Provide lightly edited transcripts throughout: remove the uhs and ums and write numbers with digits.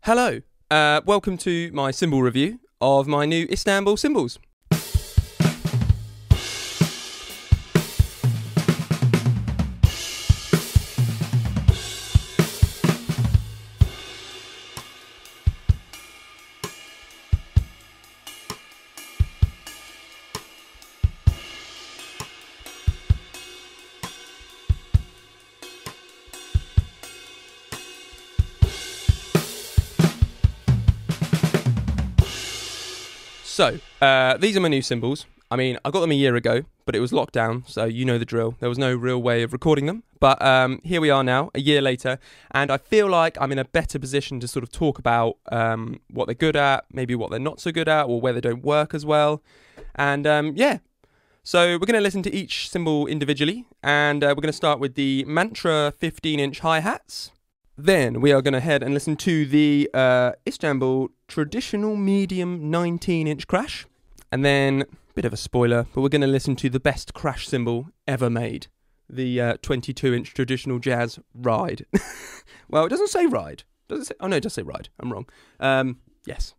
Hello, welcome to my cymbal review of my new Istanbul Cymbals. So, these are my new cymbals. I mean, I got them a year ago, but it was locked down, so you know the drill. There was no real way of recording them. But here we are now, a year later, and I feel like I'm in a better position to sort of talk about what they're good at, maybe what they're not so good at, or where they don't work as well. And yeah, so we're going to listen to each cymbal individually, and we're going to start with the Mantra 15-inch hi-hats. Then we are going to head and listen to the Istanbul traditional medium 19-inch crash. And then, bit of a spoiler, but we're going to listen to the best crash cymbal ever made. The 22-inch traditional jazz ride. Well, it doesn't say ride. Does it say? Oh no, it does say ride. I'm wrong. Yes.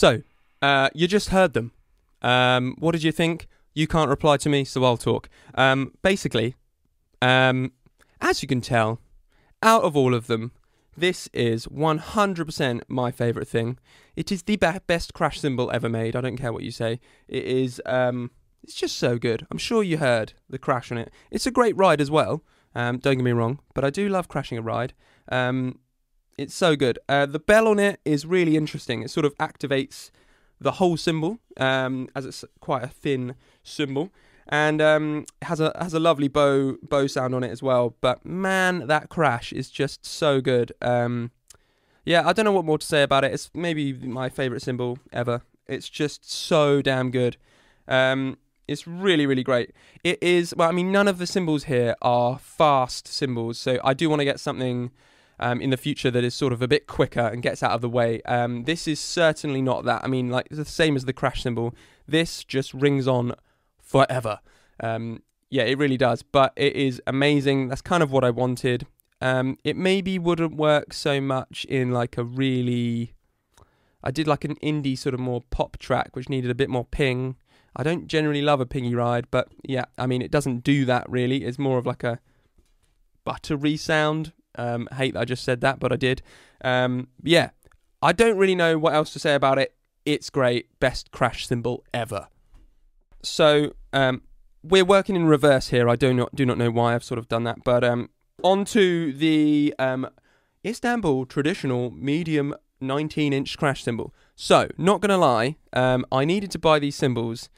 So, you just heard them. What did you think? You can't reply to me, so I'll talk. Basically, as you can tell, out of all of them, this is 100% my favourite thing. It is the best crash cymbal ever made. I don't care what you say. It is, it's just so good. I'm sure you heard the crash on it. It's a great ride as well. Don't get me wrong, but I do love crashing a ride. It's so good. The bell on it is really interesting. It sort of activates the whole cymbal, as it's quite a thin cymbal, and has a lovely bow sound on it as well. But man, that crash is just so good. Yeah, I don't know what more to say about it. It's maybe my favourite cymbal ever. It's just so damn good. It's really, really great. It is, well, I mean, none of the cymbals here are fast cymbals, so I do want to get something in the future that is sort of a bit quicker and gets out of the way. This is certainly not that. I mean, like, the same as the crash cymbal. This just rings on forever. Yeah, it really does, but it is amazing. That's kind of what I wanted. It maybe wouldn't work so much in like a really... I did like an indie sort of more pop track, which needed a bit more ping. I don't generally love a pingy ride, but yeah, I mean, it doesn't do that really. It's more of like a buttery sound. I hate that I just said that, but I did. Yeah, I don't really know what else to say about it. It's great. Best crash cymbal ever. So, we're working in reverse here. I do not know why I've sort of done that, but on to the Istanbul traditional medium 19-inch crash cymbal. So, not gonna lie, I needed to buy these cymbals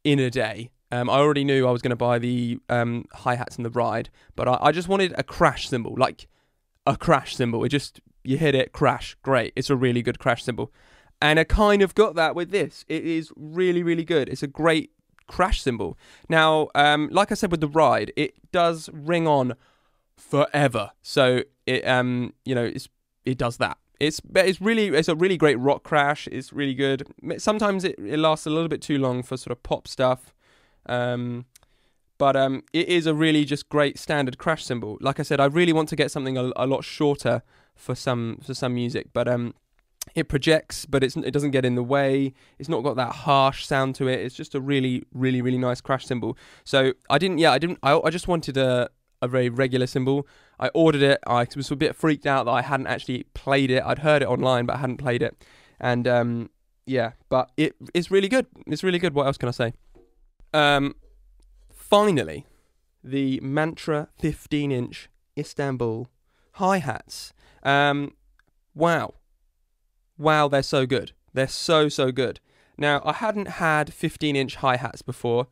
in a day. I already knew I was going to buy the hi-hats and the ride, but I just wanted a crash cymbal, like a crash cymbal. It just, you hit it, crash, great. It's a really good crash cymbal. And I kind of got that with this. It is really, really good. It's a great crash cymbal. Now, like I said with the ride, it does ring on forever. So it, you know, it does that. It's a really great rock crash. It's really good. Sometimes it lasts a little bit too long for sort of pop stuff. But it is a really just great standard crash cymbal. Like I said, I really want to get something a lot shorter for some music, but it projects, but it doesn't get in the way. It's not got that harsh sound to it. It's just a really, really, really nice crash cymbal. So I just wanted a very regular cymbal. I ordered it. I was a bit freaked out that I hadn't actually played it. I'd heard it online, but I hadn't played it. And yeah, but it's really good. It's really good. What else can I say? Finally, the Mantra 15-inch Istanbul hi-hats. Wow, they're so good. They're so good. Now, I hadn't had 15-inch hi-hats before,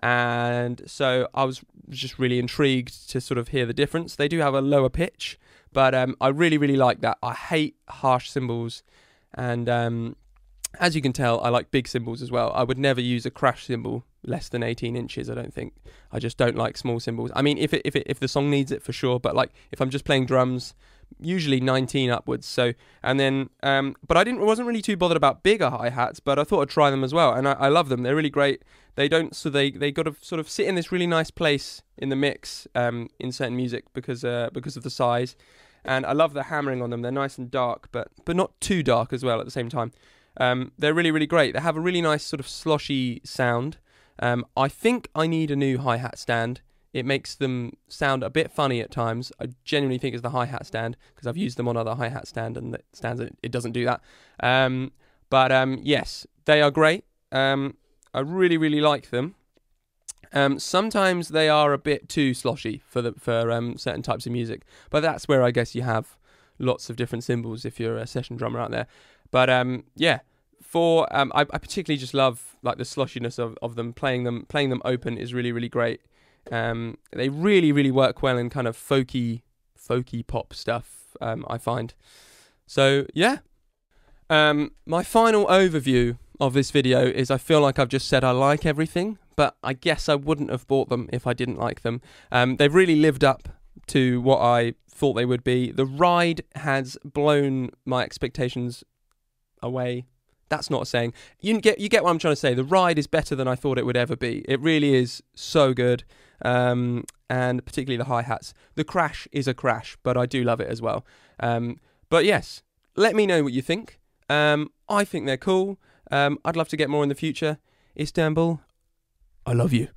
and so I was just really intrigued to sort of hear the difference. They do have a lower pitch, but I really, really like that. I hate harsh cymbals, and as you can tell, I like big cymbals as well. I would never use a crash cymbal less than 18 inches, I don't think. I just don't like small cymbals. I mean, if the song needs it, for sure, but like if I'm just playing drums, usually 19 upwards. So, and then but I wasn't really too bothered about bigger hi-hats, but I thought I'd try them as well, and I love them. They're really great. They got to sort of sit in this really nice place in the mix in certain music because of the size, and I love the hammering on them. They're nice and dark, but not too dark as well at the same time. They're really, really great. They have a really nice sort of sloshy sound. I think I need a new hi-hat stand. It makes them sound a bit funny at times. I genuinely think it's the hi-hat stand, because I've used them on other hi-hat stands, it doesn't do that. But yes, they are great. I really, really like them. Sometimes they are a bit too sloshy for certain types of music, but that's where I guess you have lots of different cymbals if you're a session drummer out there. But yeah, I particularly just love like the sloshiness of them. Playing them open is really, really great. They really, really work well in kind of folky pop stuff, I find. So yeah, my final overview of this video is I feel like I've just said I like everything, but I guess I wouldn't have bought them if I didn't like them. They've really lived up to what I thought they would be. The ride has blown my expectations away. That's not a saying. You get what I'm trying to say. The ride is better than I thought it would ever be. It really is so good, and particularly the hi-hats. The crash is a crash, but I do love it as well. But yes, let me know what you think. I think they're cool. I'd love to get more in the future. Istanbul, I love you.